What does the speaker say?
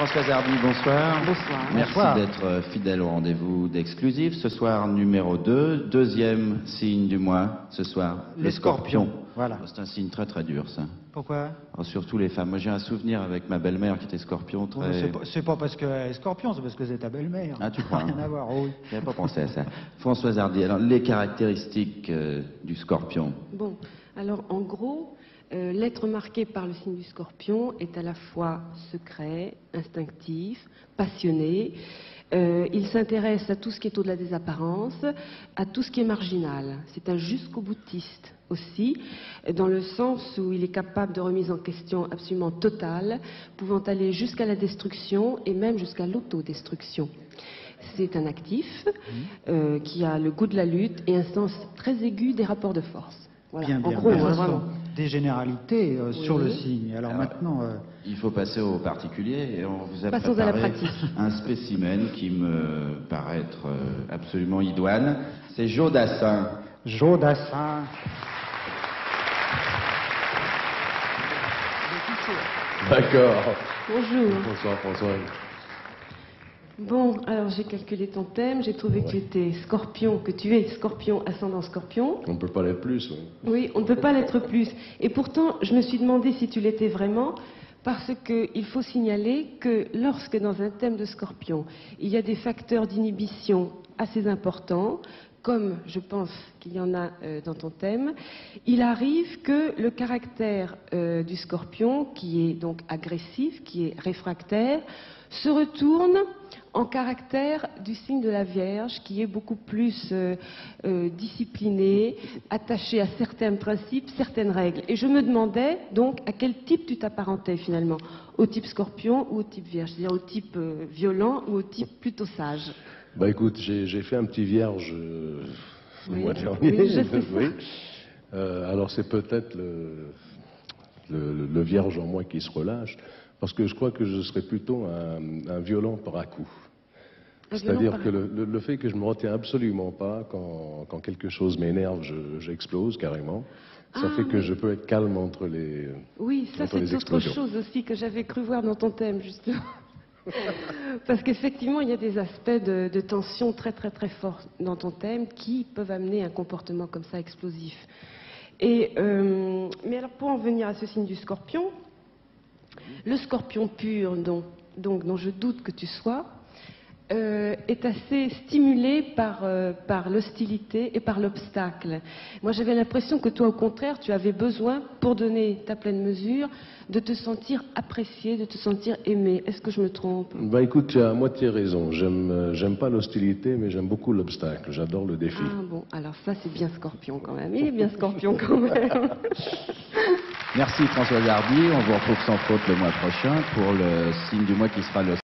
Françoise Hardy, bonsoir. Bonsoir. Merci d'être fidèle au rendez-vous d'Exclusif. Ce soir, numéro 2, deuxième signe du mois, ce soir, Les le scorpion. Voilà. C'est un signe très très dur, ça. Pourquoi? Alors, surtout les femmes. Moi, j'ai un souvenir avec ma belle-mère qui était scorpion très... C'est pas parce qu'elle est scorpion, c'est parce que c'est ta belle-mère. Ah, tu crois? Rien à voir, oui. Je n'avais pas pensé à ça. Françoise Hardy, alors les caractéristiques du scorpion. Bon, alors en gros, l'être marqué par le signe du scorpion est à la fois secret, instinctif, passionné. Il s'intéresse à tout ce qui est au-delà des apparences, à tout ce qui est marginal. C'est un jusqu'au-boutiste aussi, dans le sens où il est capable de remise en question absolument totale, pouvant aller jusqu'à la destruction et même jusqu'à l'autodestruction. C'est un actif qui a le goût de la lutte et un sens très aigu des rapports de force. Voilà. Bien, En gros, bien. vraiment. Des généralités sur Oui. le signe. Alors maintenant... Il faut passer au particulier et on vous a Passons à la préparé pratique. un spécimen qui me paraît être absolument idoine. C'est Joe Dassin. Joe Dassin. D'accord. Bonjour. Bonsoir François. Bon, alors j'ai calculé ton thème, j'ai trouvé que tu étais scorpion, que tu es scorpion, ascendant scorpion. On ne peut pas l'être plus. Oui. Oui, on ne peut pas l'être plus. Et pourtant, je me suis demandé si tu l'étais vraiment, parce qu'il faut signaler que lorsque dans un thème de scorpion, il y a des facteurs d'inhibition assez importants, comme je pense qu'il y en a dans ton thème, il arrive que le caractère du scorpion, qui est donc agressif, qui est réfractaire, se retourne en caractère du signe de la Vierge, qui est beaucoup plus discipliné, attaché à certains principes, certaines règles. Et je me demandais donc à quel type tu t'apparentais finalement, au type scorpion ou au type Vierge, c'est-à-dire au type violent ou au type plutôt sage. Bah écoute, j'ai fait un petit vierge le Oui. mois dernier. Oui, je sais ça. Oui. Alors c'est peut-être le vierge en moi qui se relâche, parce que je crois que je serais plutôt un violent par à coup. C'est-à-dire que le fait que je ne me retiens absolument pas, quand quelque chose m'énerve, j'explose carrément. Ça fait que je peux être calme entre les Oui, ça entre les c'est autre explosions. chose aussi que j'avais cru voir dans ton thème, justement. Parce qu'effectivement, il y a des aspects de tension très très très forts dans ton thème qui peuvent amener un comportement comme ça explosif. Mais alors pour en venir à ce signe du scorpion, le scorpion pur dont je doute que tu sois, est assez stimulé par l'hostilité et par l'obstacle. Moi, j'avais l'impression que toi, au contraire, tu avais besoin, pour donner ta pleine mesure, de te sentir apprécié, de te sentir aimé. Est-ce que je me trompe? Bah écoute, tu as à moitié raison. J'aime pas l'hostilité, mais j'aime beaucoup l'obstacle. J'adore le défi. Ah bon, alors ça, c'est bien scorpion quand même. Il est bien scorpion quand même. Merci Françoise Hardy. On vous retrouve sans faute le mois prochain pour le signe du mois qui sera le